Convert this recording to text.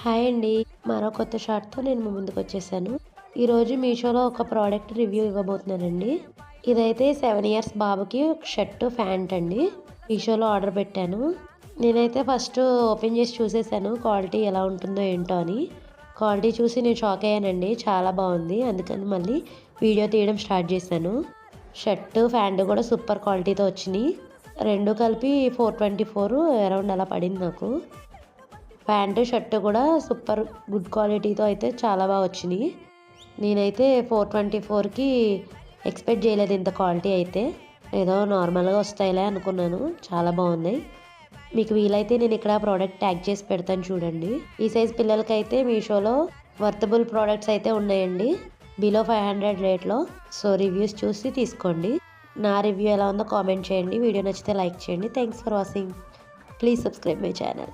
Hi అండి. మరో కొత్త షార్ట్‌తో నేను మీ ముందుకొచ్చేసాను. ఈరోజు మీషోలో ఒక ప్రోడక్ట్ రివ్యూ ఇవ్వబోతున్నానండి. ఇదైతే 7 ఇయర్స్ బాబుకి ఒక షర్టు, ప్యాంట్ అండి. మీషోలో ఆర్డర్ పెట్టాను. నేనైతే ఫస్ట్ ఓపెన్ చేసి చూసేసాను క్వాలిటీ ఎలా ఉంటుందో ఏంటో అని. క్వాలిటీ చూసి నేను షాక్ అయ్యానండి. చాలా బాగుంది. అందుకని మళ్ళీ వీడియో తీయడం స్టార్ట్ చేశాను. షర్టు, ప్యాంట్ కూడా సూపర్ క్వాలిటీతో వచ్చినాయి. 2 కలిపి 424 అరౌండ్ అలా పడింది నాకు. ప్యాంటు, షర్టు కూడా సూపర్ గుడ్ క్వాలిటీతో అయితే చాలా బాగా వచ్చినాయి. నేనైతే 424కి ఎక్స్పెక్ట్ చేయలేదు ఇంత క్వాలిటీ అయితే. ఏదో నార్మల్గా వస్తాయిలే అనుకున్నాను. చాలా బాగున్నాయి. మీకు వీలైతే నేను ఇక్కడ ప్రోడక్ట్ ట్యాగ్ చేసి పెడతాను చూడండి. ఈ సైజ్ పిల్లలకైతే మీషోలో వర్తబుల్ ప్రోడక్ట్స్ అయితే ఉన్నాయండి. బిలో 500 రేట్లో. సో రివ్యూస్ చూసి తీసుకోండి. నా రివ్యూ ఎలా ఉందో కామెంట్ చేయండి. వీడియో నచ్చితే లైక్ చేయండి. Thanks for watching. Please subscribe my channel.